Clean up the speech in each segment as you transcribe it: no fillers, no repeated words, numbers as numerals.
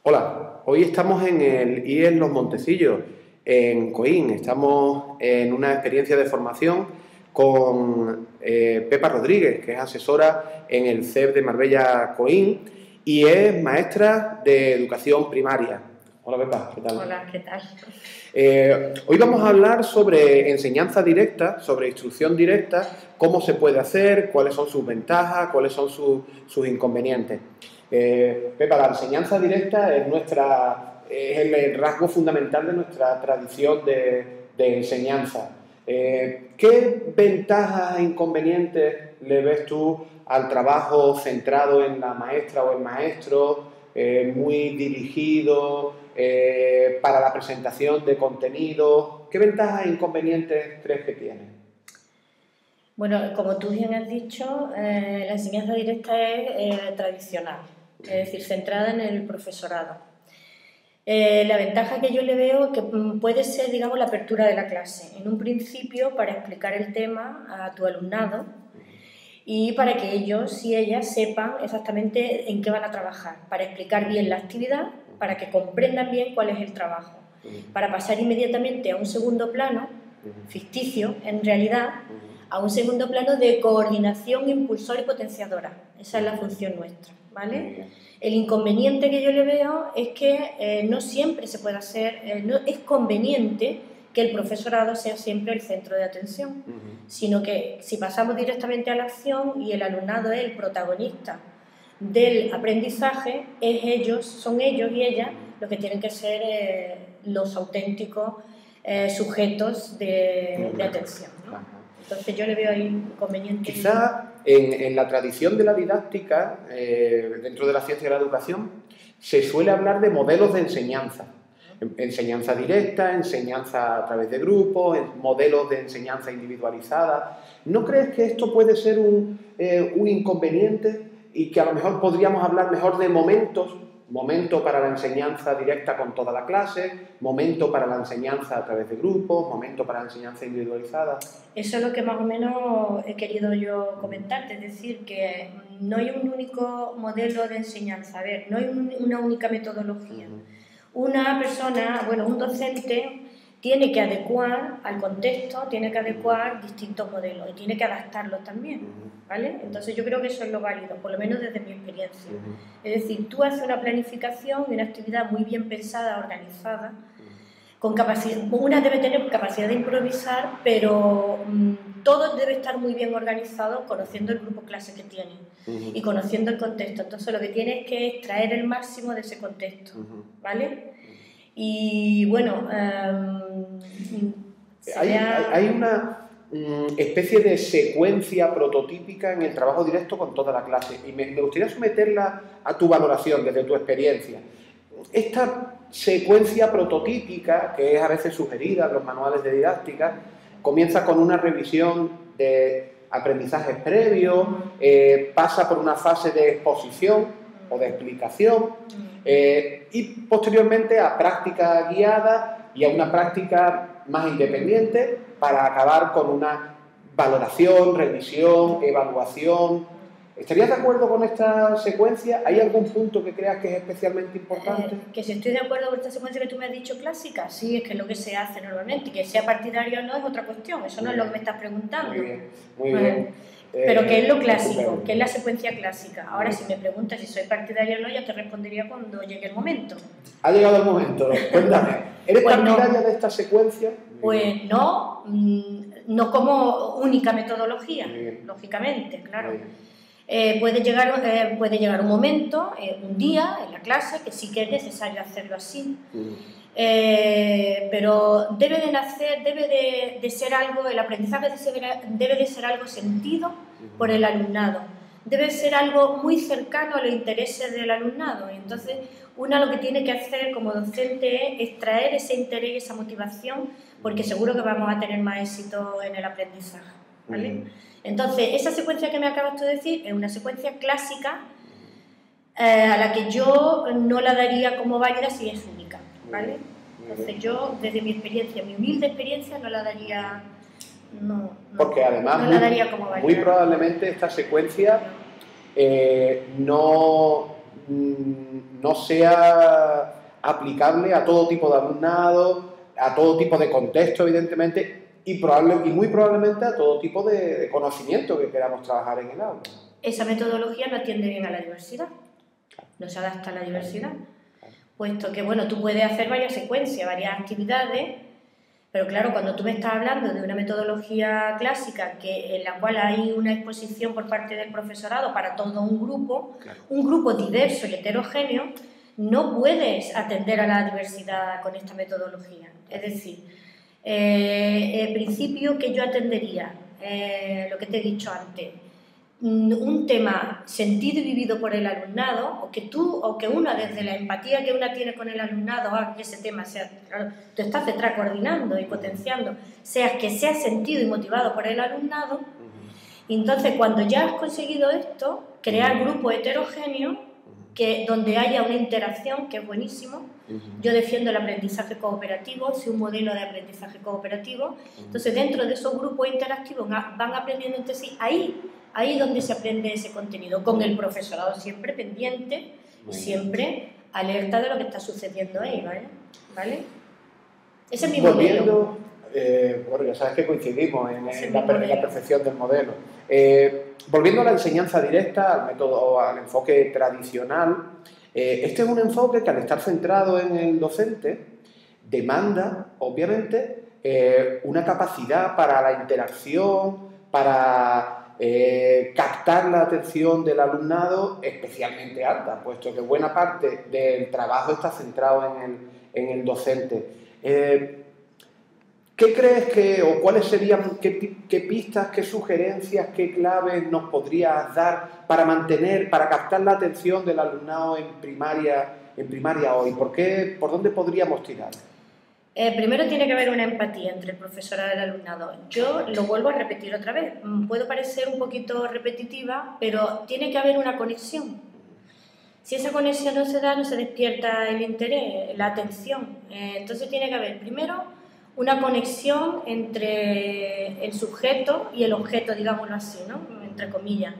Hola, hoy estamos en el IES Los Montecillos, en Coín. Estamos en una experiencia de formación con Pepa Rodríguez, que es asesora en el CEP de Marbella Coín y es maestra de educación primaria. Hola Pepa, ¿qué tal? Hola, ¿qué tal? Hoy vamos a hablar sobre enseñanza directa, sobre instrucción directa, cómo se puede hacer, cuáles son sus ventajas, cuáles son sus inconvenientes. Pepa, la enseñanza directa es el rasgo fundamental de nuestra tradición de enseñanza. ¿Qué ventajas e inconvenientes le ves tú al trabajo centrado en la maestra o el maestro, muy dirigido, para la presentación de contenido? ¿Qué ventajas e inconvenientes crees que tiene? Bueno, como tú bien has dicho, la enseñanza directa es tradicional, es decir, centrada en el profesorado. La ventaja que yo le veo que puede ser, digamos, la apertura de la clase. En un principio, para explicar el tema a tu alumnado y para que ellos y ellas sepan exactamente en qué van a trabajar, para explicar bien la actividad, para que comprendan bien cuál es el trabajo, para pasar inmediatamente a un segundo plano, ficticio en realidad, a un segundo plano de coordinación impulsora y potenciadora. Esa es la función nuestra, ¿vale? El inconveniente que yo le veo es que no siempre se puede hacer, no es conveniente que el profesorado sea siempre el centro de atención, sino que si pasamos directamente a la acción y el alumnado es el protagonista del aprendizaje, son ellos y ellas los que tienen que ser los auténticos sujetos de atención, ¿no? Entonces yo le veo ahí inconvenientes. Quizá en la tradición de la didáctica, dentro de la ciencia de la educación, se suele hablar de modelos de enseñanza. Enseñanza directa, enseñanza a través de grupos, modelos de enseñanza individualizada. ¿No crees que esto puede ser un inconveniente y que a lo mejor podríamos hablar mejor de momentos? Momento para la enseñanza directa con toda la clase, momento para la enseñanza a través de grupos, momento para la enseñanza individualizada. Eso es lo que más o menos he querido yo comentarte, es decir, que no hay un único modelo de enseñanza, a ver, no hay una única metodología. Una persona, bueno, un docente tiene que adecuar al contexto, tiene que adecuar distintos modelos y tiene que adaptarlos también, ¿vale? Entonces yo creo que eso es lo válido, por lo menos desde mi experiencia. Es decir, tú haces una planificación y una actividad muy bien pensada, organizada, con capacidad, una debe tener capacidad de improvisar, pero todo debe estar muy bien organizado conociendo el grupo clase que tiene y conociendo el contexto. Entonces lo que tiene es que extraer el máximo de ese contexto, ¿vale? Y bueno, hay una especie de secuencia prototípica en el trabajo directo con toda la clase y me gustaría someterla a tu valoración desde tu experiencia. Esta secuencia prototípica, que es a veces sugerida en los manuales de didáctica, comienza con una revisión de aprendizajes previos, pasa por una fase de exposición o de explicación y posteriormente a práctica guiada y a una práctica más independiente para acabar con una valoración, revisión, evaluación. ¿Estarías de acuerdo con esta secuencia? ¿Hay algún punto que creas que es especialmente importante? Que si estoy de acuerdo con esta secuencia que tú me has dicho clásica, sí, es que es lo que se hace normalmente. Que sea partidario o no es otra cuestión, eso no es lo que me estás preguntando. Muy bien, muy bien. Pero ¿qué es lo clásico? ¿Qué es la secuencia clásica? Ahora, si me preguntas si soy partidaria o no, ya te respondería cuando llegue el momento. Ha llegado el momento, cuéntame. ¿Eres partidaria de esta secuencia? Pues no, no como única metodología, lógicamente, claro. Puede llegar un momento, un día en la clase, que sí que es necesario hacerlo así, pero debe de ser algo, el aprendizaje debe de ser algo sentido por el alumnado, debe ser algo muy cercano a los intereses del alumnado, y entonces uno lo que tiene que hacer como docente es extraer ese interés y esa motivación, porque seguro que vamos a tener más éxito en el aprendizaje, ¿vale? Entonces, esa secuencia que me acabas de decir es una secuencia clásica a la que yo no la daría como válida si es única, ¿vale? Entonces yo, desde mi experiencia, mi humilde experiencia, no la daría, porque además no la daría como válida. Muy probablemente esta secuencia no no sea aplicable a todo tipo de alumnado, a todo tipo de contexto, evidentemente, y muy probablemente a todo tipo de conocimiento que queramos trabajar en el aula. Esa metodología no atiende bien a la diversidad, no se adapta a la diversidad, puesto que, bueno, tú puedes hacer varias secuencias, varias actividades, pero claro, cuando tú me estás hablando de una metodología clásica en la cual hay una exposición por parte del profesorado para todo un grupo diverso y heterogéneo, no puedes atender a la diversidad con esta metodología. Es decir, el principio que yo atendería, lo que te he dicho antes, un tema sentido y vivido por el alumnado, o que una desde la empatía que una tiene con el alumnado haga que ese tema sea, claro, tú estás detrás coordinando y potenciando, que sea sentido y motivado por el alumnado, y entonces cuando ya has conseguido esto, crear grupos heterogéneos donde haya una interacción, que es buenísimo. Yo defiendo el aprendizaje cooperativo, soy un modelo de aprendizaje cooperativo, entonces dentro de esos grupos interactivos van aprendiendo entre sí, ahí donde se aprende ese contenido, con el profesorado siempre pendiente, siempre alerta de lo que está sucediendo ahí, ¿vale? Ese es mi modelo. Bueno, ya sabes que coincidimos en la perfección del modelo. Volviendo a la enseñanza directa, al método, al enfoque tradicional, este es un enfoque que al estar centrado en el docente demanda, obviamente, una capacidad para la interacción, para captar la atención del alumnado especialmente alta, puesto que buena parte del trabajo está centrado en el docente. ¿Qué crees o cuáles serían, qué pistas, qué sugerencias, qué claves nos podrías dar para captar la atención del alumnado en primaria hoy? ¿Por dónde podríamos tirar? Primero tiene que haber una empatía entre el profesorado y el alumnado. Yo lo vuelvo a repetir otra vez. Puedo parecer un poquito repetitiva, pero tiene que haber una conexión. Si esa conexión no se da, no se despierta el interés, la atención. Entonces tiene que haber primero una conexión entre el sujeto y el objeto, digámoslo así, ¿no? Entre comillas.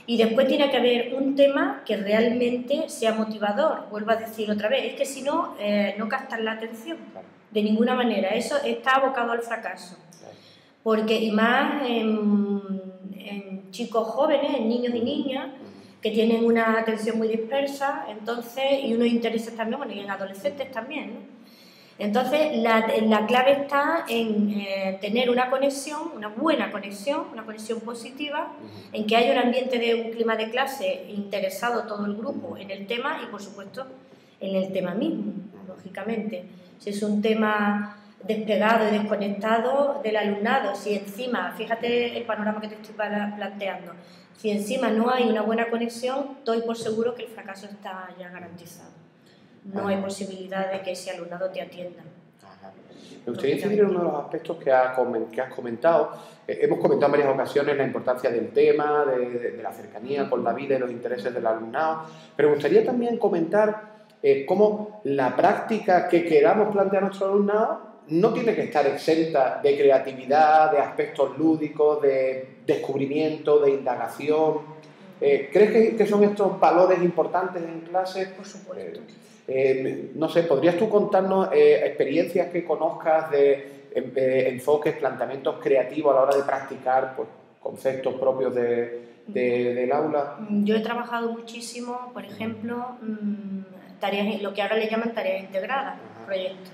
Y después tiene que haber un tema que realmente sea motivador. Vuelvo a decir otra vez, es que si no, no captan la atención de ninguna manera. Eso está abocado al fracaso. Porque, y más en chicos jóvenes, en niños y niñas, que tienen una atención muy dispersa, entonces, y unos intereses también, bueno, y en adolescentes también, ¿no? Entonces, la clave está en tener una conexión, una buena conexión, una conexión positiva, en que haya un ambiente de un clima de clase interesado todo el grupo en el tema y, por supuesto, en el tema mismo, lógicamente. Si es un tema despegado y desconectado del alumnado, si encima, fíjate el panorama que te estoy planteando, si encima no hay una buena conexión, doy por seguro que el fracaso está ya garantizado. No hay posibilidad de que ese alumnado te atienda. Me gustaría incidir en uno de los aspectos que has comentado. Hemos comentado en varias ocasiones la importancia del tema, de la cercanía con la vida y los intereses del alumnado, pero me gustaría también comentar cómo la práctica que queramos plantear a nuestro alumnado no tiene que estar exenta de creatividad, de aspectos lúdicos, de descubrimiento, de indagación. ¿Crees que son estos valores importantes en clase? Por supuesto. No sé, ¿podrías tú contarnos experiencias que conozcas de enfoques, planteamientos creativos a la hora de practicar pues, conceptos propios del aula? Yo he trabajado muchísimo, por ejemplo, tareas, lo que ahora le llaman tareas integradas, proyectos.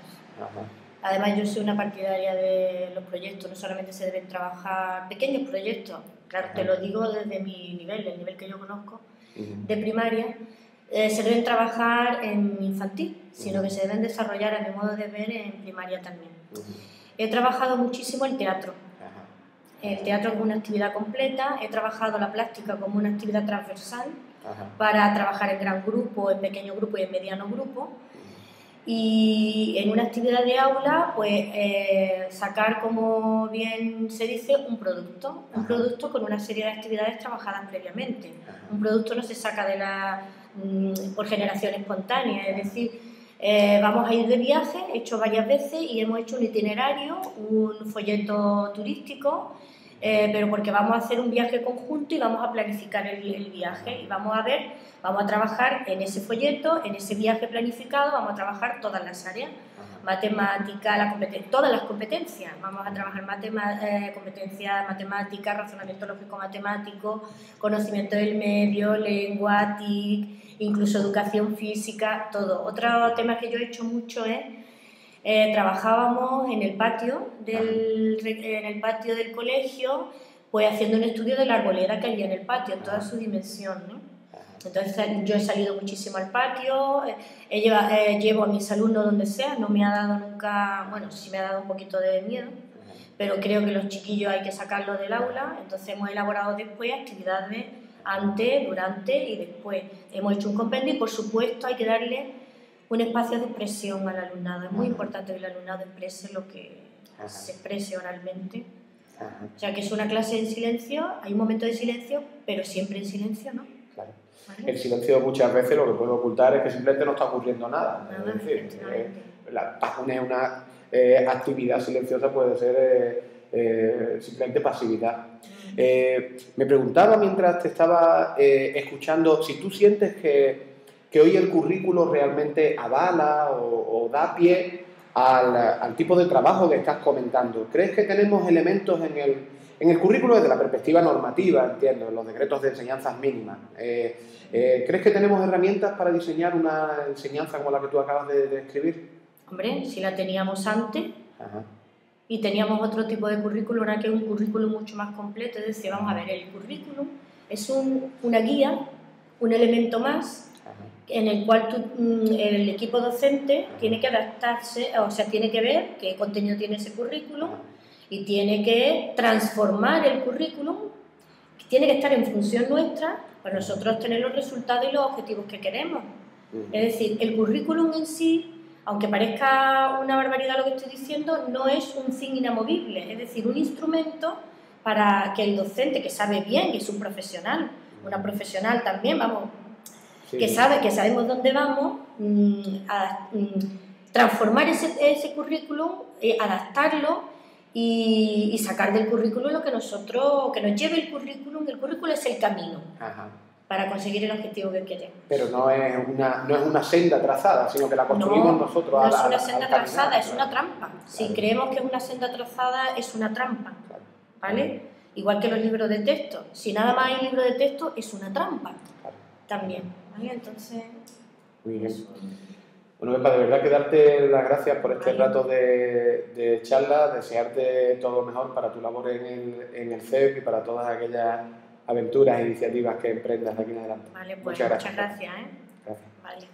Además, yo soy una partidaria de los proyectos, no solamente se deben trabajar pequeños proyectos, claro, te lo digo desde mi nivel, el nivel que yo conozco, de primaria, se deben trabajar en infantil, sino que se deben desarrollar, a mi modo de ver, en primaria también. He trabajado muchísimo el teatro. El teatro como una actividad completa, he trabajado la plástica como una actividad transversal para trabajar en gran grupo, en pequeño grupo y en mediano grupo. Y en una actividad de aula, pues sacar, como bien se dice, un producto con una serie de actividades trabajadas previamente. Un producto no se saca por generación espontánea, es decir, vamos a ir de viaje, he hecho varias veces y hemos hecho un itinerario, un folleto turístico, pero porque vamos a hacer un viaje conjunto y vamos a planificar el viaje y vamos a trabajar en ese folleto, en ese viaje planificado, vamos a trabajar todas las áreas, matemática, todas las competencias, vamos a trabajar competencias matemáticas, razonamiento lógico-matemático, conocimiento del medio, lengua, TIC, incluso educación física, todo. Otro tema que yo he hecho mucho es trabajábamos en el patio del colegio, pues haciendo un estudio de la arboleda que había en el patio, en toda su dimensión, ¿no? Entonces yo he salido muchísimo al patio, llevo a mis alumnos donde sea, no me ha dado nunca, bueno, sí me ha dado un poquito de miedo, pero creo que los chiquillos hay que sacarlos del aula, entonces hemos elaborado después actividades antes, durante y después. Hemos hecho un compendio y por supuesto hay que darle un espacio de expresión al alumnado. Es muy importante que el alumnado exprese lo que se exprese oralmente. O sea, que es una clase en silencio, hay un momento de silencio, pero siempre en silencio, ¿no? Claro. ¿Vale? El silencio muchas veces lo que puede ocultar es que simplemente no está ocurriendo nada. Es decir, una actividad silenciosa puede ser simplemente pasividad. Me preguntaba mientras te estaba escuchando si tú sientes que hoy el currículo realmente avala o da pie al tipo de trabajo que estás comentando. ¿Crees que tenemos elementos en el currículo desde la perspectiva normativa, entiendo, en los decretos de enseñanzas mínimas? ¿Crees que tenemos herramientas para diseñar una enseñanza como la que tú acabas de describir? Hombre, si la teníamos antes y teníamos otro tipo de currículum, ahora que es un currículum mucho más completo, es decir, vamos a ver, el currículum es una guía, un elemento más, en el cual el equipo docente tiene que adaptarse, o sea, tiene que ver qué contenido tiene ese currículum y tiene que transformar el currículum, tiene que estar en función nuestra para nosotros tener los resultados y los objetivos que queremos. Es decir, el currículum en sí, aunque parezca una barbaridad lo que estoy diciendo, no es un fin inamovible, es decir, un instrumento para que el docente, que sabe bien, que es un profesional, una profesional también, vamos, que sabemos dónde vamos, transformar ese currículum, adaptarlo y sacar del currículum lo que nos lleve el currículum. El currículum es el camino para conseguir el objetivo que queremos. Pero no es una senda trazada, sino que la construimos nosotros. No es una senda trazada, es una trampa. Si creemos que es una senda trazada, es una trampa, ¿vale? Igual que los libros de texto. Si nada más hay libro de texto, es una trampa también. ¿Vale? Entonces, muy bien. Bueno, Pepa, de verdad que darte las gracias por este rato de charla, desearte todo lo mejor para tu labor en el CEP y para todas aquellas aventuras e iniciativas que emprendas de aquí en adelante. Vale, pues muchas gracias. Gracias. Vale.